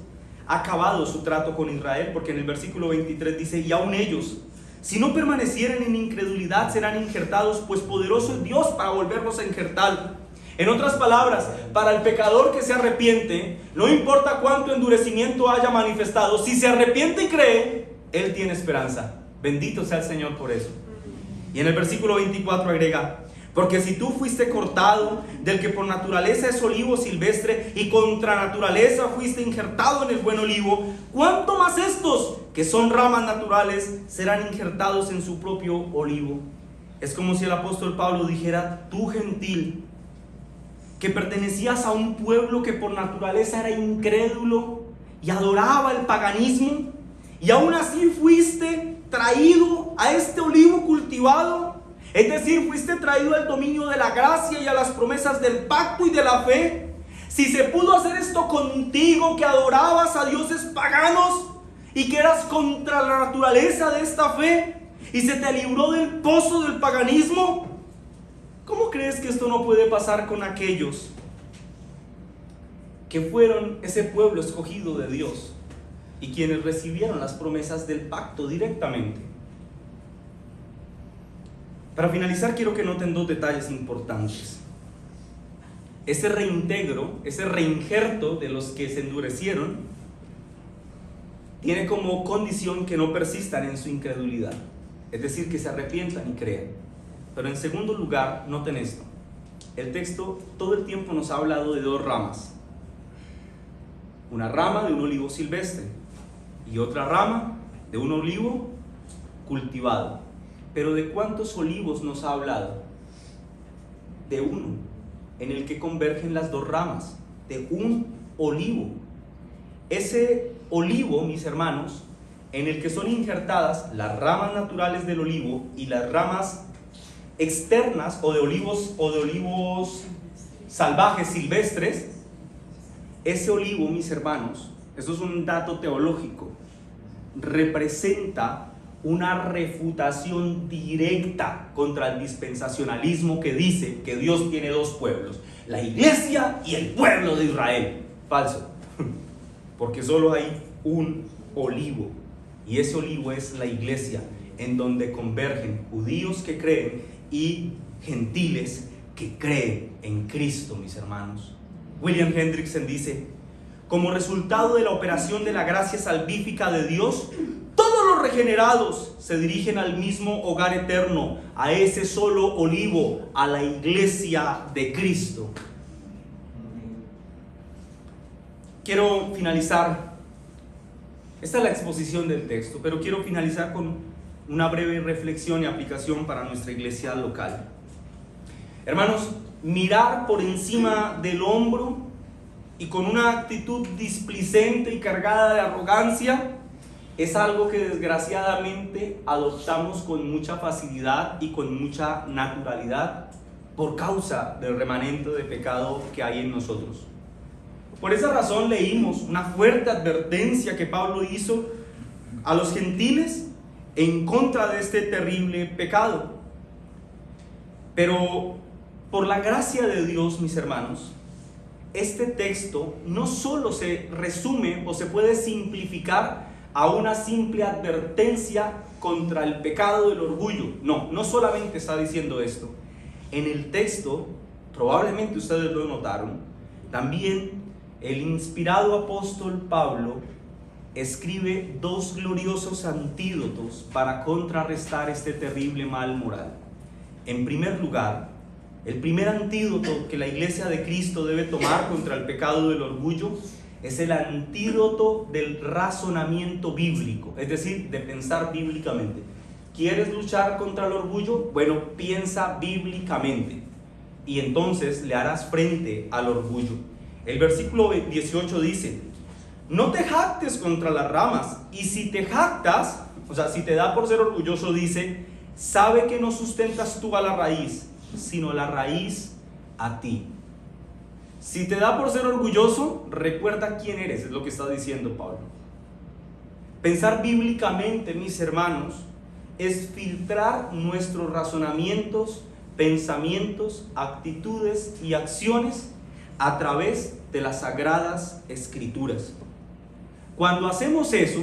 [SPEAKER 1] ha acabado su trato con Israel, porque en el versículo 23 dice: y aun ellos, si no permanecieren en incredulidad, serán injertados, pues poderoso es Dios para volverlos a injertar. En otras palabras, para el pecador que se arrepiente, no importa cuánto endurecimiento haya manifestado, si se arrepiente y cree, él tiene esperanza. Bendito sea el Señor por eso. Y en el versículo 24 agrega: porque si tú fuiste cortado del que por naturaleza es olivo silvestre y contra naturaleza fuiste injertado en el buen olivo, ¿cuánto más estos, que son ramas naturales, serán injertados en su propio olivo? Es como si el apóstol Pablo dijera: tú gentil, que pertenecías a un pueblo que por naturaleza era incrédulo y adoraba el paganismo, y aún así fuiste traído a este olivo cultivado. Es decir, fuiste traído al dominio de la gracia y a las promesas del pacto y de la fe. Si se pudo hacer esto contigo, que adorabas a dioses paganos y que eras contra la naturaleza de esta fe, y se te libró del pozo del paganismo, ¿cómo crees que esto no puede pasar con aquellos que fueron ese pueblo escogido de Dios y quienes recibieron las promesas del pacto directamente? Para finalizar, quiero que noten dos detalles importantes. Ese reintegro, ese reinjerto de los que se endurecieron, tiene como condición que no persistan en su incredulidad, es decir, que se arrepientan y crean. Pero en segundo lugar, noten esto: el texto todo el tiempo nos ha hablado de dos ramas. Una rama de un olivo silvestre y otra rama de un olivo cultivado. Pero ¿de cuántos olivos nos ha hablado? De uno, en el que convergen las dos ramas, de un olivo. Ese olivo, mis hermanos, en el que son injertadas las ramas naturales del olivo y las ramas externas o de olivos salvajes, silvestres. Ese olivo, mis hermanos, eso es un dato teológico, representa una refutación directa contra el dispensacionalismo que dice que Dios tiene dos pueblos, la iglesia y el pueblo de Israel. Falso, porque solo hay un olivo, y ese olivo es la iglesia, en donde convergen judíos que creen y gentiles que creen en Cristo, mis hermanos. William Hendrickson dice: como resultado de la operación de la gracia salvífica de Dios, todos los regenerados se dirigen al mismo hogar eterno, a ese solo olivo, a la iglesia de Cristo. Quiero finalizar, esta es la exposición del texto, pero quiero finalizar con una breve reflexión y aplicación para nuestra iglesia local. Hermanos, mirar por encima del hombro y con una actitud displicente y cargada de arrogancia es algo que desgraciadamente adoptamos con mucha facilidad y con mucha naturalidad por causa del remanente de pecado que hay en nosotros. Por esa razón leímos una fuerte advertencia que Pablo hizo a los gentiles en contra de este terrible pecado. Pero por la gracia de Dios, mis hermanos, este texto no solo se resume o se puede simplificar a una simple advertencia contra el pecado del orgullo. No solamente está diciendo esto. En el texto probablemente ustedes lo notaron, también el inspirado apóstol Pablo escribe dos gloriosos antídotos para contrarrestar este terrible mal moral. En primer lugar, el primer antídoto que la iglesia de Cristo debe tomar contra el pecado del orgullo es el antídoto del razonamiento bíblico, es decir, de pensar bíblicamente. ¿Quieres luchar contra el orgullo? Bueno, piensa bíblicamente y entonces le harás frente al orgullo. El versículo 18 dice: no te jactes contra las ramas, y si te jactas, o sea, si te da por ser orgulloso, dice, sabe que no sustentas tú a la raíz, sino la raíz a ti. Si te da por ser orgulloso, recuerda quién eres, es lo que está diciendo Pablo. Pensar bíblicamente, mis hermanos, es filtrar nuestros razonamientos, pensamientos, actitudes y acciones a través de las sagradas escrituras. Cuando hacemos eso,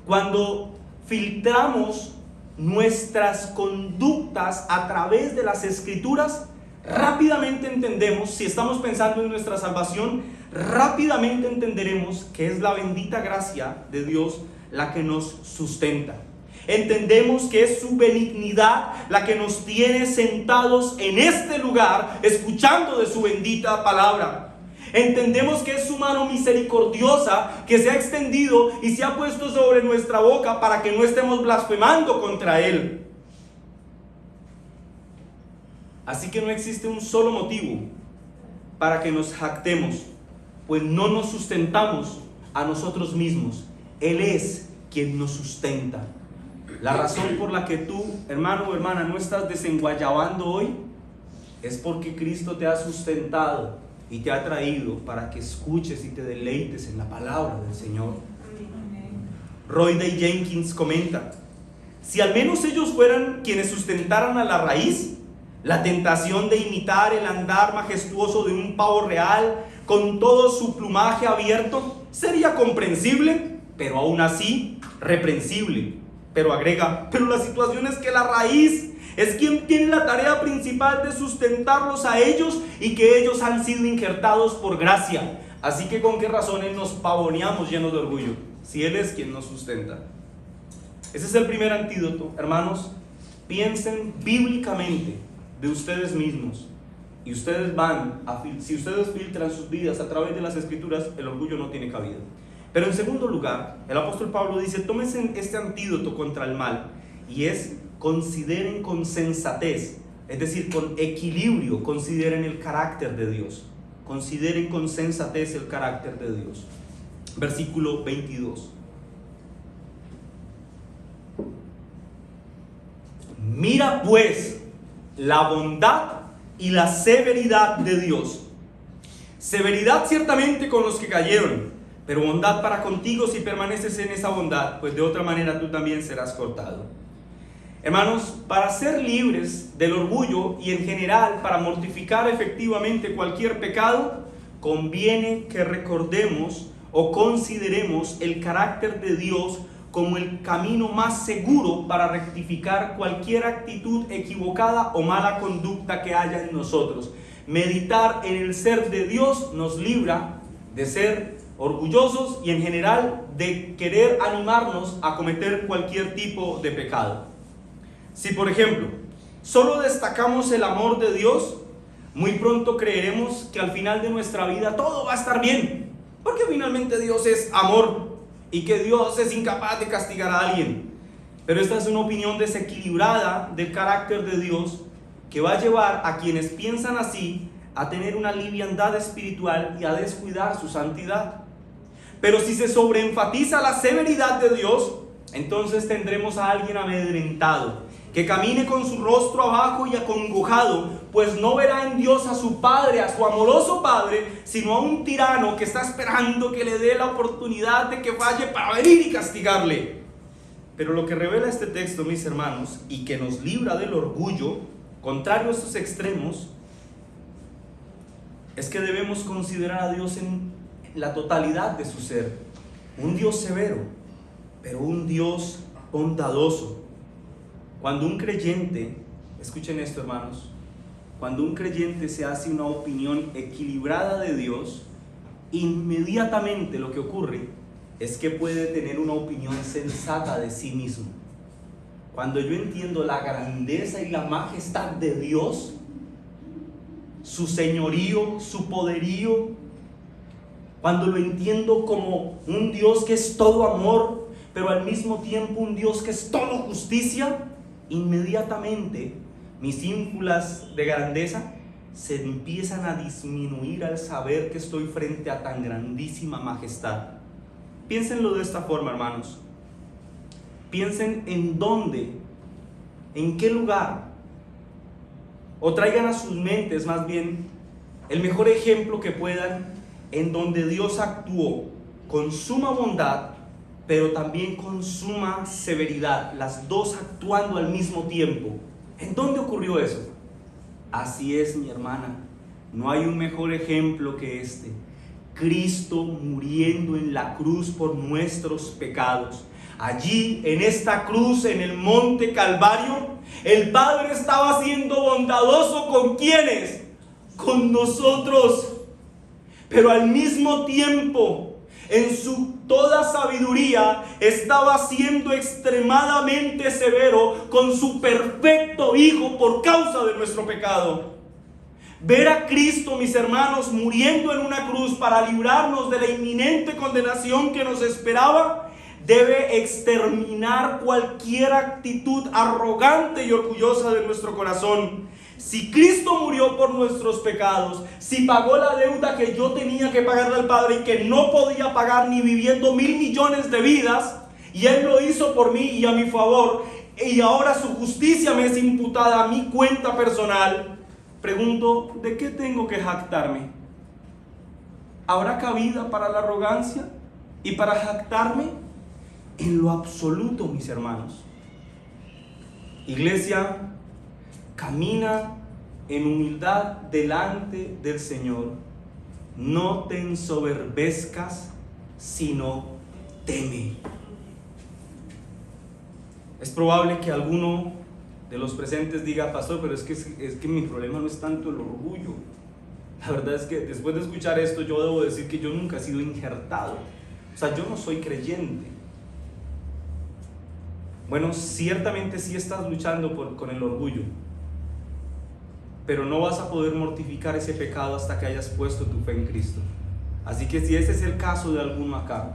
[SPEAKER 1] cuando filtramos nuestras conductas a través de las escrituras, rápidamente entendemos, si estamos pensando en nuestra salvación, rápidamente entenderemos que es la bendita gracia de Dios la que nos sustenta. Entendemos que es su benignidad la que nos tiene sentados en este lugar, escuchando de su bendita palabra. Entendemos que es su mano misericordiosa que se ha extendido y se ha puesto sobre nuestra boca para que no estemos blasfemando contra Él. Así que no existe un solo motivo para que nos jactemos, pues no nos sustentamos a nosotros mismos. Él es quien nos sustenta. La razón por la que tú, hermano o hermana, no estás desenguayabando hoy es porque Cristo te ha sustentado y te ha traído para que escuches y te deleites en la palabra del Señor. Roy Day Jenkins comenta: si al menos ellos fueran quienes sustentaran a la raíz, la tentación de imitar el andar majestuoso de un pavo real con todo su plumaje abierto sería comprensible, pero aún así reprensible. Pero agrega: pero la situación es que la raíz es quien tiene la tarea principal de sustentarlos a ellos y que ellos han sido injertados por gracia. Así que ¿con qué razones nos pavoneamos llenos de orgullo si Él es quien nos sustenta? Ese es el primer antídoto, hermanos. Piensen bíblicamente de ustedes mismos y ustedes si ustedes filtran sus vidas a través de las escrituras, el orgullo no tiene cabida. Pero en segundo lugar, el apóstol Pablo dice: tómense este antídoto contra el mal, y es: consideren con sensatez, es decir, con equilibrio, consideren el carácter de Dios. Consideren con sensatez el carácter de Dios. Versículo 22. Mira pues la bondad y la severidad de Dios. Severidad ciertamente con los que cayeron, pero bondad para contigo si permaneces en esa bondad, pues de otra manera tú también serás cortado. Hermanos, para ser libres del orgullo y en general para mortificar efectivamente cualquier pecado, conviene que recordemos o consideremos el carácter de Dios como el camino más seguro para rectificar cualquier actitud equivocada o mala conducta que haya en nosotros. Meditar en el ser de Dios nos libra de ser orgullosos y en general de querer animarnos a cometer cualquier tipo de pecado. Si, por ejemplo, solo destacamos el amor de Dios, muy pronto creeremos que al final de nuestra vida todo va a estar bien, porque finalmente Dios es amor y que Dios es incapaz de castigar a alguien. Pero esta es una opinión desequilibrada del carácter de Dios que va a llevar a quienes piensan así a tener una liviandad espiritual y a descuidar su santidad. Pero si se sobreenfatiza la severidad de Dios, entonces tendremos a alguien amedrentado, que camine con su rostro abajo y acongojado, pues no verá en Dios a su Padre, a su amoroso Padre, sino a un tirano que está esperando que le dé la oportunidad de que falle para venir y castigarle. Pero lo que revela este texto, mis hermanos, y que nos libra del orgullo, contrario a estos extremos, es que debemos considerar a Dios en la totalidad de su ser. Un Dios severo, pero un Dios bondadoso. Cuando un creyente, escuchen esto, hermanos, cuando un creyente se hace una opinión equilibrada de Dios, inmediatamente lo que ocurre es que puede tener una opinión sensata de sí mismo. Cuando yo entiendo la grandeza y la majestad de Dios, su señorío, su poderío, cuando lo entiendo como un Dios que es todo amor, pero al mismo tiempo un Dios que es todo justicia, inmediatamente mis ínfulas de grandeza se empiezan a disminuir al saber que estoy frente a tan grandísima majestad. Piénsenlo de esta forma, hermanos. Piensen en dónde, en qué lugar, o traigan a sus mentes más bien el mejor ejemplo que puedan en donde Dios actuó con suma bondad, pero también con suma severidad, las dos actuando al mismo tiempo. ¿En dónde ocurrió eso? Así es, mi hermana, no hay un mejor ejemplo que este. Cristo muriendo en la cruz por nuestros pecados. Allí, en esta cruz, en el monte Calvario, el Padre estaba siendo bondadoso ¿con quiénes? Con nosotros. Pero al mismo tiempo, en su toda sabiduría, estaba siendo extremadamente severo con su perfecto Hijo por causa de nuestro pecado. Ver a Cristo, mis hermanos, muriendo en una cruz para librarnos de la inminente condenación que nos esperaba, debe exterminar cualquier actitud arrogante y orgullosa de nuestro corazón. Si Cristo murió por nuestros pecados, si pagó la deuda que yo tenía que pagarle al Padre y que no podía pagar ni viviendo 1.000 millones de vidas, y Él lo hizo por mí y a mi favor, y ahora su justicia me es imputada a mi cuenta personal, pregunto, ¿de qué tengo que jactarme? ¿Habrá cabida para la arrogancia y para jactarme? En lo absoluto, mis hermanos. Iglesia, camina en humildad delante del Señor. No te ensoberbezcas, sino teme. Es probable que alguno de los presentes diga, pastor, pero es que mi problema no es tanto el orgullo. La verdad es que después de escuchar esto, yo debo decir que yo nunca he sido injertado. O sea, yo no soy creyente. Bueno, ciertamente sí estás luchando con el orgullo, pero no vas a poder mortificar ese pecado hasta que hayas puesto tu fe en Cristo. Así que si ese es el caso de alguno acá,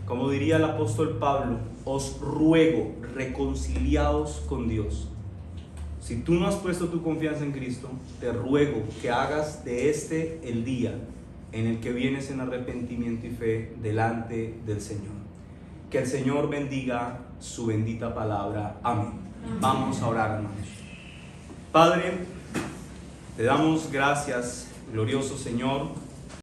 [SPEAKER 1] como diría el apóstol Pablo, os ruego, reconciliaos con Dios. Si tú no has puesto tu confianza en Cristo, te ruego que hagas de este el día en el que vienes en arrepentimiento y fe delante del Señor. Que el Señor bendiga su bendita palabra. Amén. Vamos a orar, hermanos. Padre, te damos gracias, glorioso Señor,